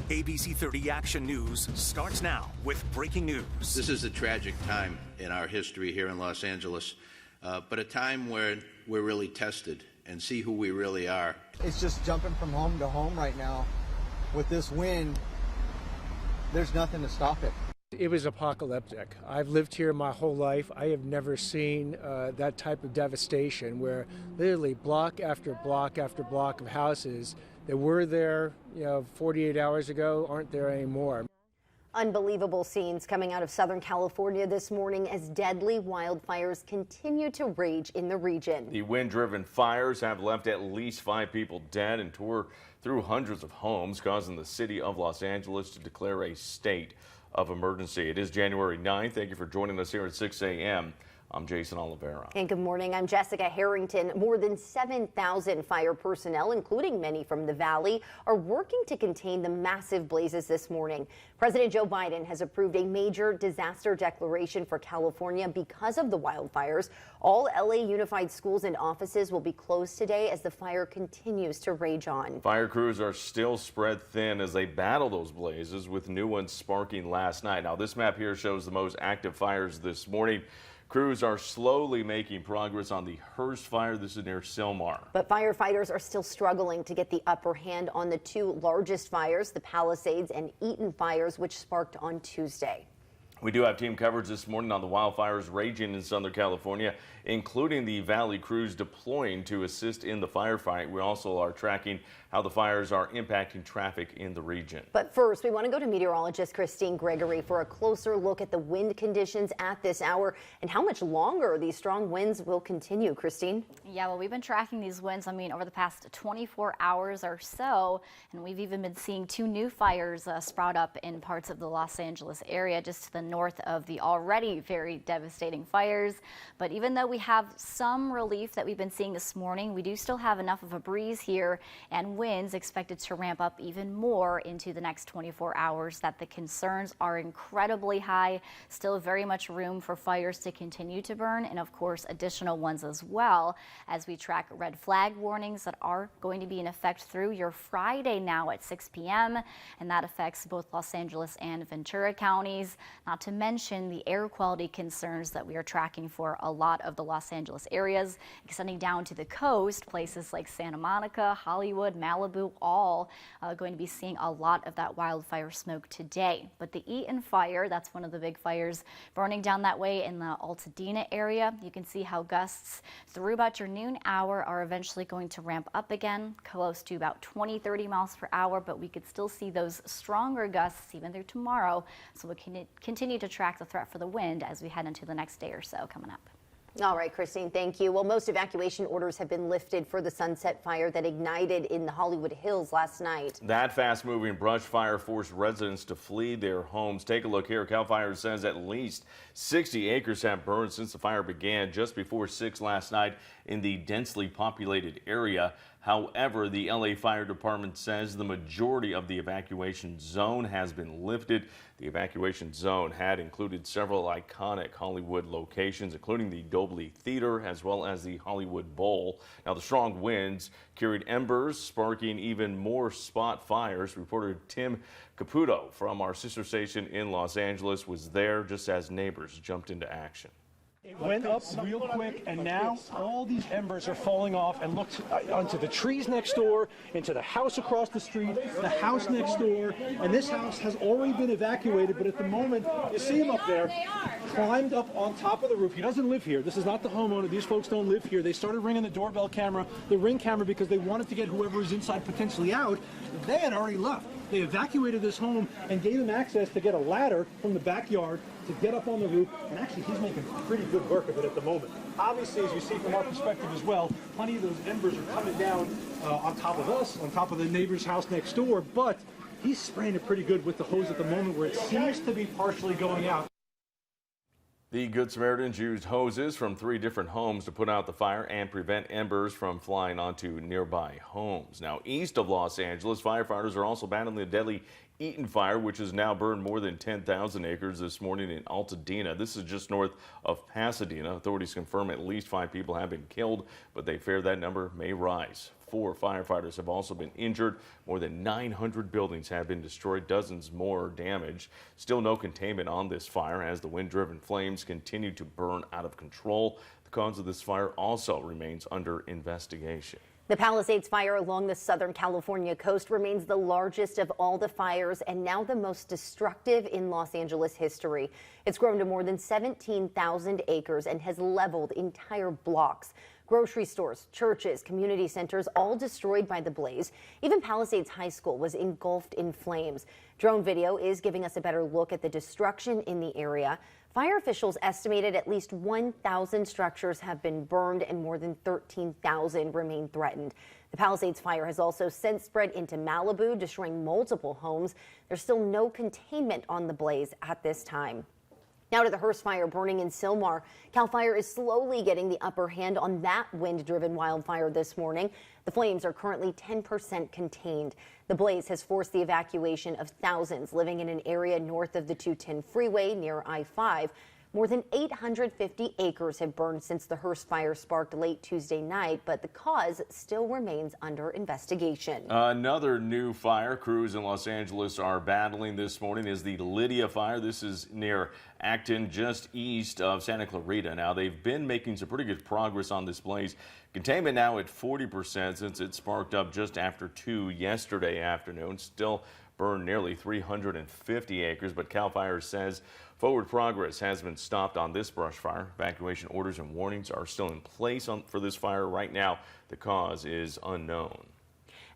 ABC 30 Action News starts now with breaking news. This is a tragic time in our history here in Los Angeles, but a time where we're really tested and see who we really are. It's just jumping from home to home right now. With this wind, there's nothing to stop it. It was apocalyptic. I've lived here my whole life. I have never seen that type of devastation where literally block after block after block of houses that were there, 48 hours ago aren't there anymore. Unbelievable scenes coming out of Southern California this morning as deadly wildfires continue to rage in the region. The wind-driven fires have left at least 5 people dead and tore through hundreds of homes, causing the city of Los Angeles to declare a state of emergency. It is January 9th. Thank you for joining us here at 6 a.m. I'm Jason Oliveira. And good morning. I'm Jessica Harrington. More than 7,000 fire personnel, including many from the Valley, are working to contain the massive blazes this morning. President Joe Biden has approved a major disaster declaration for California because of the wildfires. All LA Unified schools and offices will be closed today as the fire continues to rage on. Fire crews are still spread thin as they battle those blazes, with new ones sparking last night. Now, this map here shows the most active fires this morning. Crews are slowly making progress on the Hearst fire. This is near Sylmar. But firefighters are still struggling to get the upper hand on the 2 largest fires, the Palisades and Eaton fires, which sparked on Tuesday. We do have team coverage this morning on the wildfires raging in Southern California, including the Valley crews deploying to assist in the firefight. We also are tracking how the fires are impacting traffic in the region. But first, we want to go to meteorologist Christine Gregory for a closer look at the wind conditions at this hour and how much longer these strong winds will continue. Christine? Yeah, well, we've been tracking these winds, over the past 24 hours or so, and we've even been seeing 2 new fires sprout up in parts of the Los Angeles area, just to the north of the already very devastating fires. But even though we have some relief that we've been seeing this morning, we do still have enough of a breeze here and winds expected to ramp up even more into the next 24 hours that the concerns are incredibly high. Still very much room for fires to continue to burn, and of course additional ones as well, as we track red flag warnings that are going to be in effect through your Friday now at 6 p.m. and that affects both Los Angeles and Ventura counties, not to mention the air quality concerns that we are tracking for a lot of the Los Angeles areas, extending down to the coast. Places like Santa Monica, Hollywood, Malibu, all going to be seeing a lot of that wildfire smoke today. But the Eaton fire, that's one of the big fires burning down that way in the Altadena area. You can see how gusts through about your noon hour are eventually going to ramp up again, close to about 20-30 miles per hour, but we could still see those stronger gusts even through tomorrow. So we can continue to track the threat for the wind as we head into the next day or so coming up. All right, Christine, thank you. Well, most evacuation orders have been lifted for the Sunset Fire that ignited in the Hollywood Hills last night. That fast-moving brush fire forced residents to flee their homes. Take a look here. CAL FIRE says at least 60 acres have burned since the fire began just before 6 last night in the densely populated area. However, the LA Fire Department says the majority of the evacuation zone has been lifted. The evacuation zone had included several iconic Hollywood locations, including the Dolby Theater as well as the Hollywood Bowl. Now, the strong winds carried embers, sparking even more spot fires. Reporter Tim Caputo from our sister station in Los Angeles was there just as neighbors jumped into action. It went up real quick, and now all these embers are falling off, and look onto the trees next door, into the house across the street, the house next door, and this house has already been evacuated, but at the moment, you see him up there, climbed up on top of the roof. He doesn't live here. This is not the homeowner. These folks don't live here. They started ringing the doorbell camera, the Ring camera, because they wanted to get whoever is inside potentially out. They had already left. They evacuated this home and gave him access to get a ladder from the backyard to get up on the roof, and actually he's making pretty good work of it at the moment. Obviously, as you see from our perspective as well, plenty of those embers are coming down on top of us, on top of the neighbor's house next door, but he's spraying it pretty good with the hose at the moment where it seems to be partially going out. The Good Samaritans used hoses from 3 different homes to put out the fire and prevent embers from flying onto nearby homes. Now, east of Los Angeles, firefighters are also battling the deadly Eaton fire, which has now burned more than 10,000 acres this morning in Altadena. This is just north of Pasadena. Authorities confirm at least 5 people have been killed, but they fear that number may rise. 4 firefighters have also been injured. More than 900 buildings have been destroyed, dozens more damaged. Still no containment on this fire as the wind-driven flames continue to burn out of control. The cause of this fire also remains under investigation. The Palisades fire along the Southern California coast remains the largest of all the fires and now the most destructive in Los Angeles history. It's grown to more than 17,000 acres and has leveled entire blocks. Grocery stores, churches, community centers, all destroyed by the blaze. Even Palisades High School was engulfed in flames. Drone video is giving us a better look at the destruction in the area. Fire officials estimated at least 1,000 structures have been burned and more than 13,000 remain threatened. The Palisades fire has also since spread into Malibu, destroying multiple homes. There's still no containment on the blaze at this time. Now to the Hearst fire burning in Sylmar. CAL FIRE is slowly getting the upper hand on that wind-driven wildfire this morning. The flames are currently 10% contained. The blaze has forced the evacuation of thousands living in an area north of the 210 freeway near I-5. More than 850 acres have burned since the Hearst fire sparked late Tuesday night, but the cause still remains under investigation. Another new fire crews in Los Angeles are battling this morning is the Lydia fire. This is near Acton, just east of Santa Clarita. Now, they've been making some pretty good progress on this blaze. Containment now at 40% since it sparked up just after 2 yesterday afternoon. Still burned nearly 350 acres, but CAL FIRE says forward progress has been stopped on this brush fire. Evacuation orders and warnings are still in place for this fire right now. The cause is unknown.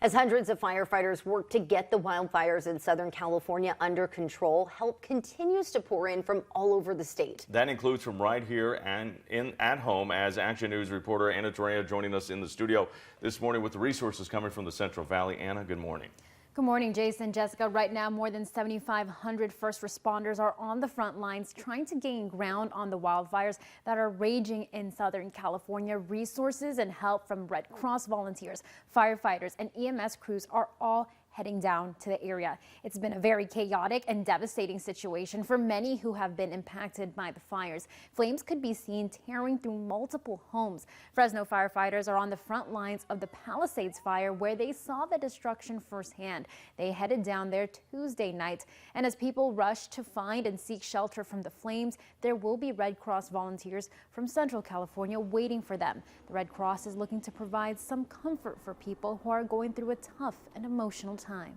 As hundreds of firefighters work to get the wildfires in Southern California under control, help continues to pour in from all over the state. That includes from right here and at home, as Action News reporter Anna Torrea joining us in the studio this morning with the resources coming from the Central Valley. Anna, good morning. Good morning, Jason. Jessica, right now more than 7,500 first responders are on the front lines trying to gain ground on the wildfires that are raging in Southern California. Resources and help from Red Cross volunteers, firefighters, and EMS crews are all heading down to the area. It's been a very chaotic and devastating situation for many who have been impacted by the fires. Flames could be seen tearing through multiple homes. Fresno firefighters are on the front lines of the Palisades fire where they saw the destruction firsthand. They headed down there Tuesday night, and as people rush to find and seek shelter from the flames, there will be Red Cross volunteers from Central California waiting for them. The Red Cross is looking to provide some comfort for people who are going through a tough and emotional time.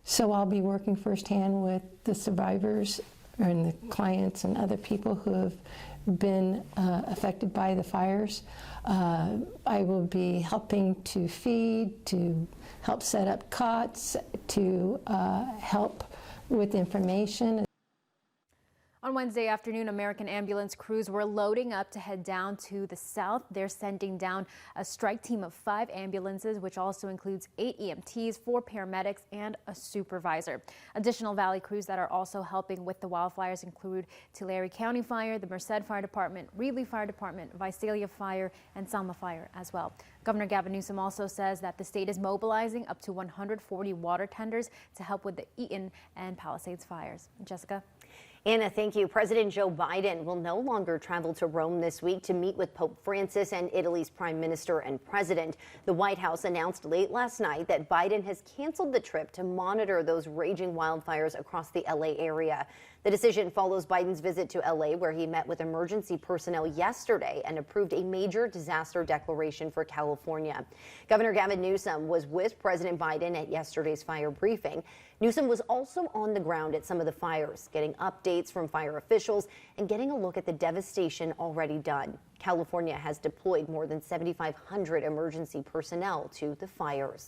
So I'll be working firsthand with the survivors and the clients and other people who have been affected by the fires. I will be helping to feed, to help set up cots, to help with information. On Wednesday afternoon, American ambulance crews were loading up to head down to the south. They're sending down a strike team of 5 ambulances, which also includes 8 EMTs, 4 paramedics, and a supervisor. Additional Valley crews that are also helping with the wildfires include Tulare County Fire, the Merced Fire Department, Reedley Fire Department, Visalia Fire, and Selma Fire as well. Governor Gavin Newsom also says that the state is mobilizing up to 140 water tenders to help with the Eaton and Palisades fires. Jessica? Anna, thank you. President Joe Biden will no longer travel to Rome this week to meet with Pope Francis and Italy's prime minister and president. The White House announced late last night that Biden has canceled the trip to monitor those raging wildfires across the LA area. The decision follows Biden's visit to LA, where he met with emergency personnel yesterday and approved a major disaster declaration for California. Governor Gavin Newsom was with President Biden at yesterday's fire briefing. Newsom was also on the ground at some of the fires, getting updates from fire officials and getting a look at the devastation already done. California has deployed more than 7,500 emergency personnel to the fires.